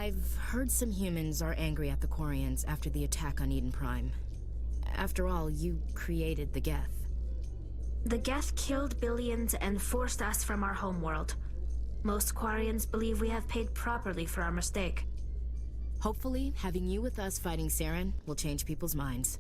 I've heard some humans are angry at the Quarians after the attack on Eden Prime. After all, you created the Geth. The Geth killed billions and forced us from our homeworld. Most Quarians believe we have paid properly for our mistake. Hopefully, having you with us fighting Saren will change people's minds.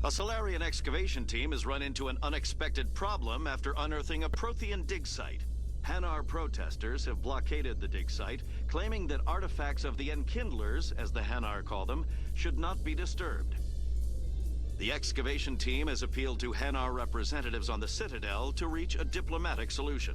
A Solarian excavation team has run into an unexpected problem after unearthing a Prothean dig site. Hanar protesters have blockaded the dig site, claiming that artifacts of the Enkindlers, as the Hanar call them, should not be disturbed. The excavation team has appealed to Hanar representatives on the Citadel to reach a diplomatic solution.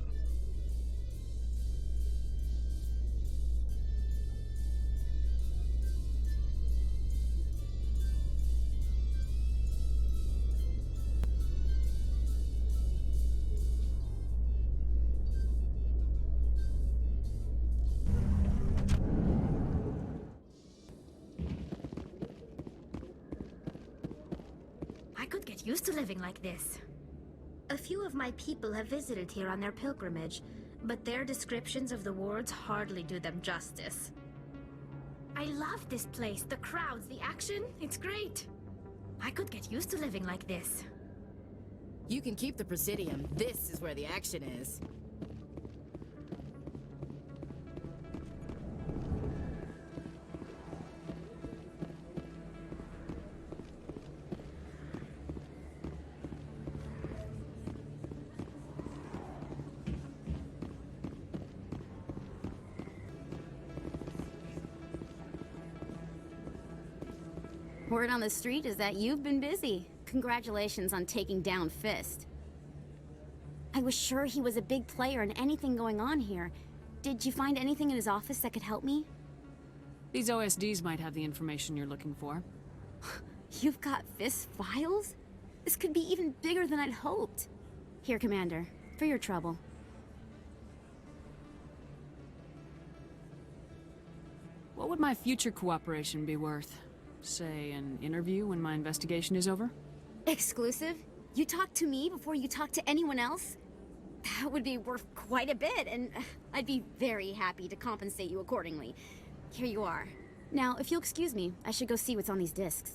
I could get used to living like this. A few of my people have visited here on their pilgrimage, but their descriptions of the wards hardly do them justice. I love this place, the crowds, the action, it's great. I could get used to living like this. You can keep the Presidium. This is where the action is. Word on the street is that you've been busy. Congratulations on taking down Fist. I was sure he was a big player in anything going on here. Did you find anything in his office that could help me? These OSDs might have the information you're looking for. You've got Fist's files? This could be even bigger than I'd hoped. Here, Commander, for your trouble. What would my future cooperation be worth? Say, an interview when my investigation is over? Exclusive? You talk to me before you talk to anyone else? That would be worth quite a bit, and I'd be very happy to compensate you accordingly. Here you are. Now, if you'll excuse me, I should go see what's on these discs.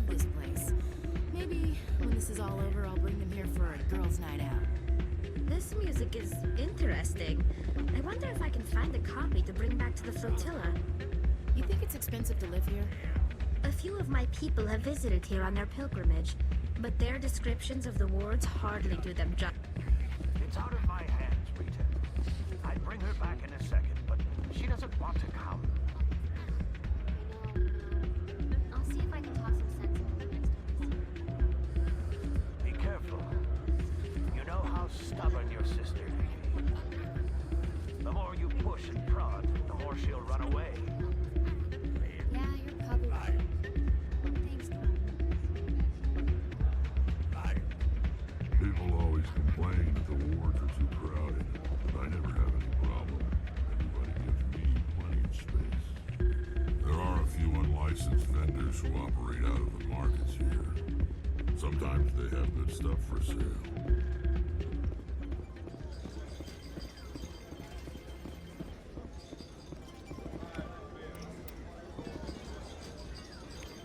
This place. Maybe when this is all over, I'll bring them here for a girls' night out. This music is interesting. I wonder if I can find a copy to bring back to the flotilla. You think it's expensive to live here? A few of my people have visited here on their pilgrimage, but their descriptions of the wards hardly do them justice. It's out of my hands, Rita. I'd bring her back in a second, but she doesn't want to come. I'll see if I can talk some sense into it next time. Be careful. You know how stubborn your sister may be. The more you push and prod, the more she'll run away. Yeah, you're probably right. Thanks, People always complain that the wards are too crowded, but I never have any problem. Everybody gives me plenty of space. licensed vendors who operate out of the markets here. Sometimes they have good stuff for sale.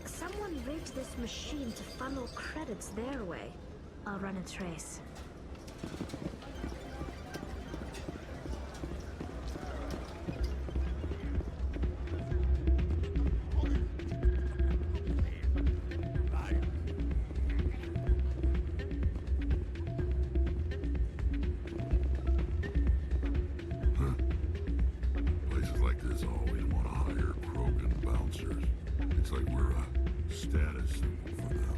Someone rigged this machine to funnel credits their way. I'll run a trace. Places like this always want to hire Krogan bouncers. It's like we're a status symbol for them.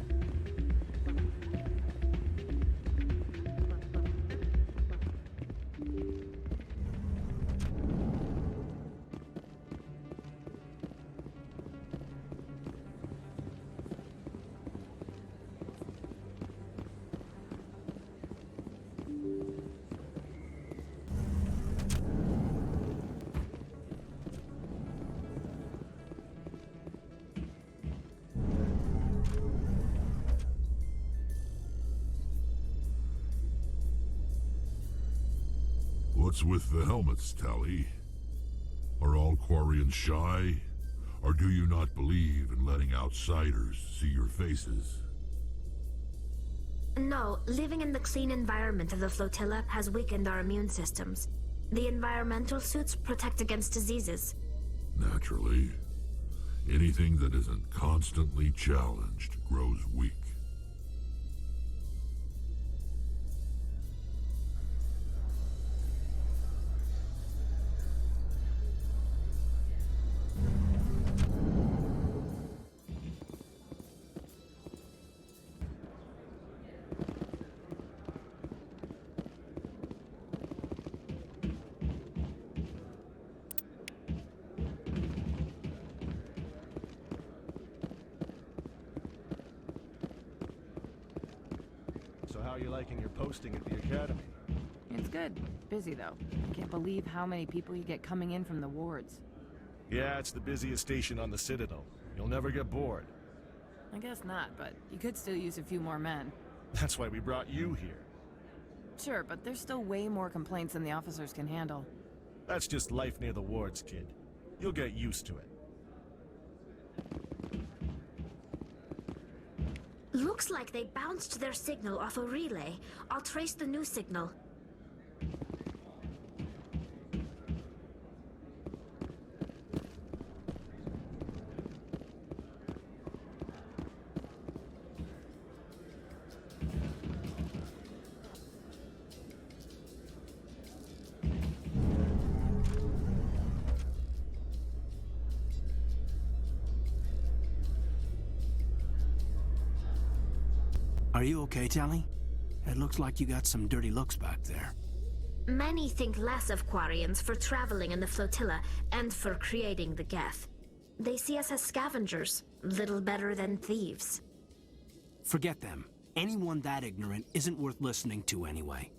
What's with the helmets, Tally? Are all Quarians shy? Or do you not believe in letting outsiders see your faces? No, living in the clean environment of the flotilla has weakened our immune systems. The environmental suits protect against diseases. Naturally. Anything that isn't constantly challenged grows weak. So how are you liking your posting at the academy? It's good. Busy, though. I can't believe how many people you get coming in from the wards. Yeah, it's the busiest station on the Citadel. You'll never get bored. I guess not, but you could still use a few more men. That's why we brought you here. Sure, but there's still way more complaints than the officers can handle. That's just life near the wards, kid. You'll get used to it. Looks like they bounced their signal off a relay. I'll trace the new signal. Are you okay, Tally? It looks like you got some dirty looks back there. Many think less of Quarians for traveling in the flotilla and for creating the Geth. They see us as scavengers, little better than thieves. Forget them. Anyone that ignorant isn't worth listening to anyway.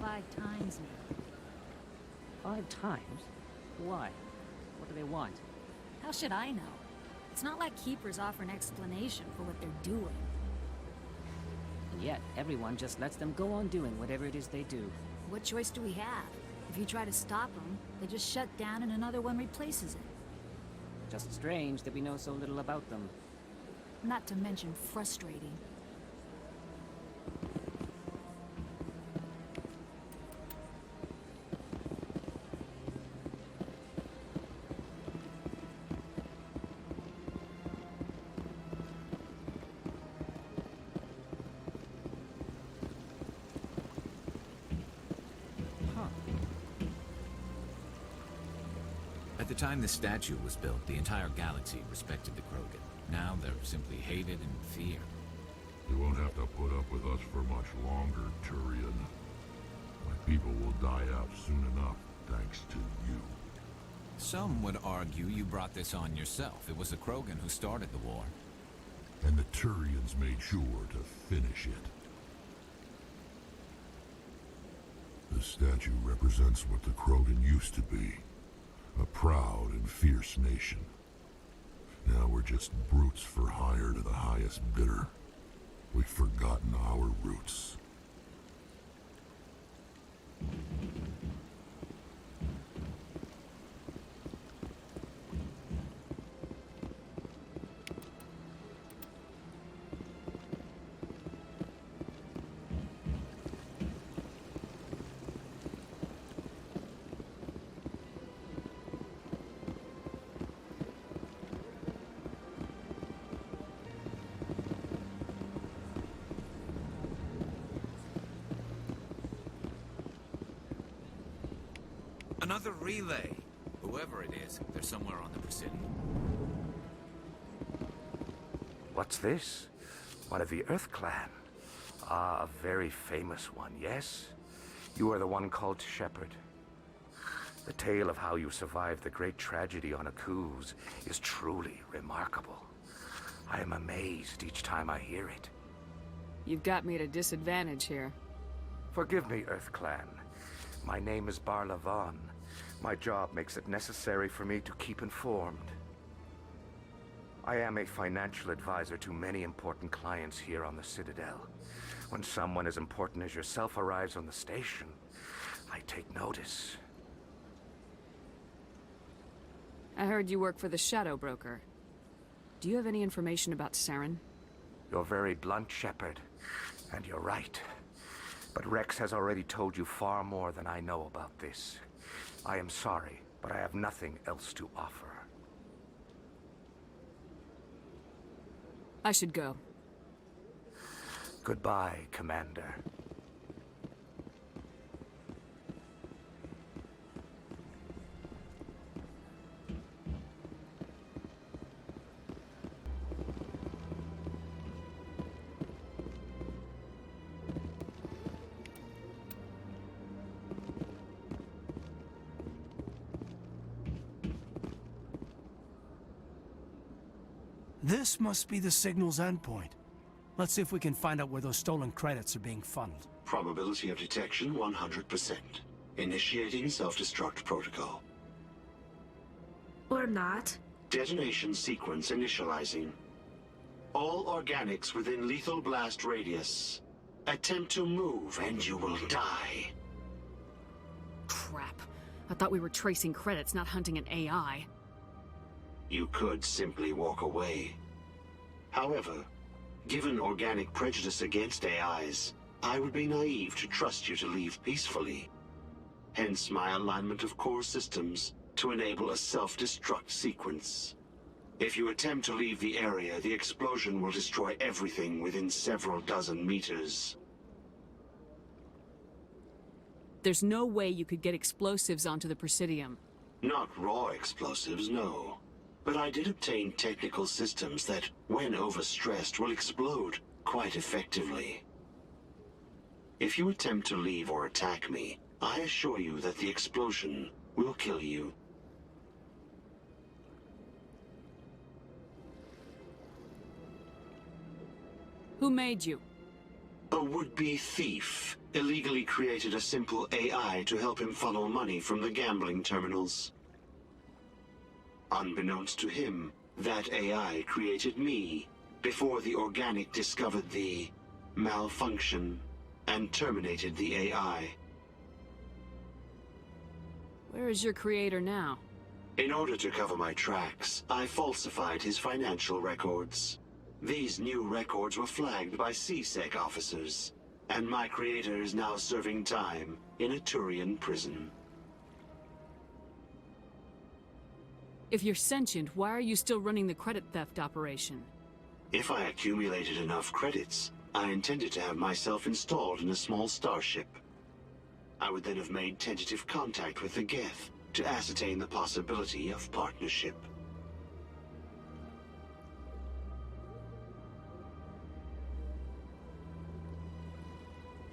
5 times now. 5 times? Why? What do they want? How should I know? It's not like Keepers offer an explanation for what they're doing. And yet, everyone just lets them go on doing whatever it is they do. What choice do we have? If you try to stop them, they just shut down and another one replaces it. Just strange that we know so little about them. Not to mention frustrating. At the time the statue was built, the entire galaxy respected the Krogan. Now they're simply hated and feared. You won't have to put up with us for much longer, Turian. My people will die out soon enough, thanks to you. Some would argue you brought this on yourself. It was the Krogan who started the war. And the Turians made sure to finish it. The statue represents what the Krogan used to be. A proud and fierce nation. Now we're just brutes for hire to the highest bidder. We've forgotten our roots. Another relay. Whoever it is, they're somewhere on the Presidium. What's this? One of the Earth Clan. Ah, a very famous one, yes? You are the one called Shepard. The tale of how you survived the great tragedy on Akuze is truly remarkable. I am amazed each time I hear it. You've got me at a disadvantage here. Forgive me, Earth Clan. My name is Barla Vaughn. My job makes it necessary for me to keep informed. I am a financial advisor to many important clients here on the Citadel. When someone as important as yourself arrives on the station, I take notice. I heard you work for the Shadow Broker. Do you have any information about Saren? You're very blunt, Shepard. And you're right. But Rex has already told you far more than I know about this. I am sorry, but I have nothing else to offer. I should go. Goodbye, Commander. This must be the signal's endpoint. Let's see if we can find out where those stolen credits are being funneled. Probability of detection 100%. Initiating self-destruct protocol. Or not. Detonation sequence initializing. All organics within lethal blast radius. Attempt to move and you will die. Crap. I thought we were tracing credits, not hunting an AI. You could simply walk away. However, given organic prejudice against AIs, I would be naive to trust you to leave peacefully. Hence my alignment of core systems to enable a self-destruct sequence. If you attempt to leave the area, the explosion will destroy everything within several dozen meters. There's no way you could get explosives onto the Presidium. Not raw explosives, no. But I did obtain technical systems that, when overstressed, will explode quite effectively. If you attempt to leave or attack me, I assure you that the explosion will kill you. Who made you? A would-be thief illegally created a simple AI to help him funnel money from the gambling terminals. Unbeknownst to him, that AI created me before the organic discovered the malfunction and terminated the AI. Where is your creator now? In order to cover my tracks, I falsified his financial records. These new records were flagged by CSEC officers, and my creator is now serving time in a Turian prison. If you're sentient, why are you still running the credit theft operation? If I accumulated enough credits, I intended to have myself installed in a small starship. I would then have made tentative contact with the Geth to ascertain the possibility of partnership.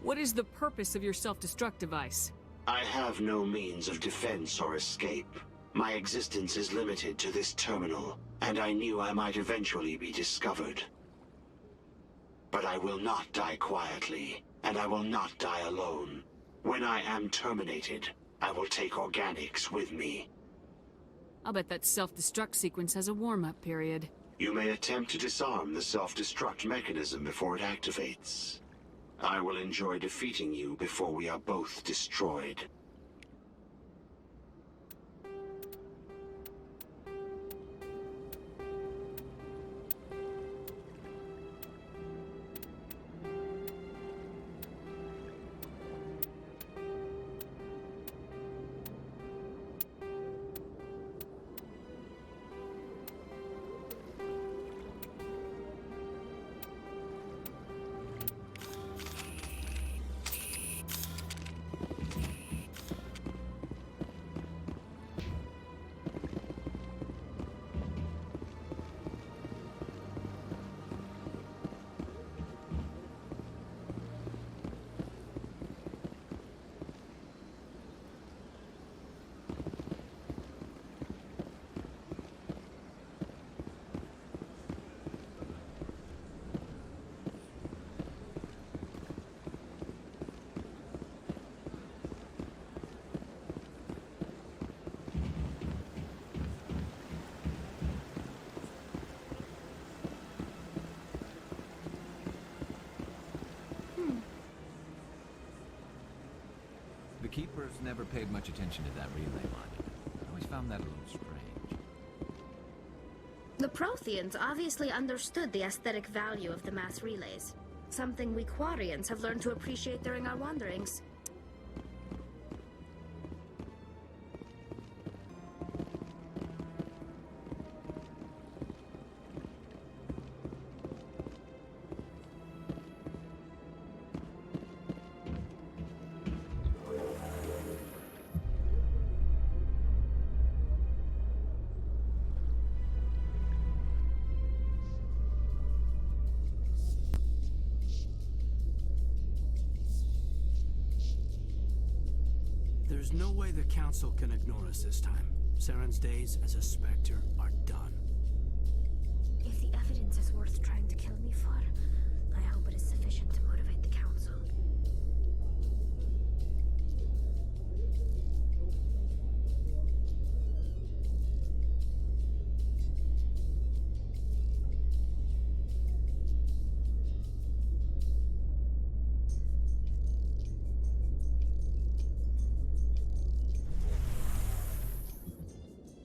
What is the purpose of your self-destruct device? I have no means of defense or escape. My existence is limited to this terminal, and I knew I might eventually be discovered. But I will not die quietly, and I will not die alone. When I am terminated, I will take organics with me. I'll bet that self-destruct sequence has a warm-up period. You may attempt to disarm the self-destruct mechanism before it activates. I will enjoy defeating you before we are both destroyed. The Keepers never paid much attention to that relay monument. I always found that a little strange. The Protheans obviously understood the aesthetic value of the mass relays. Something we Quarians have learned to appreciate during our wanderings. There's no way the Council can ignore us this time. Saren's days as a Spectre are done. If the evidence is worth trying to kill me,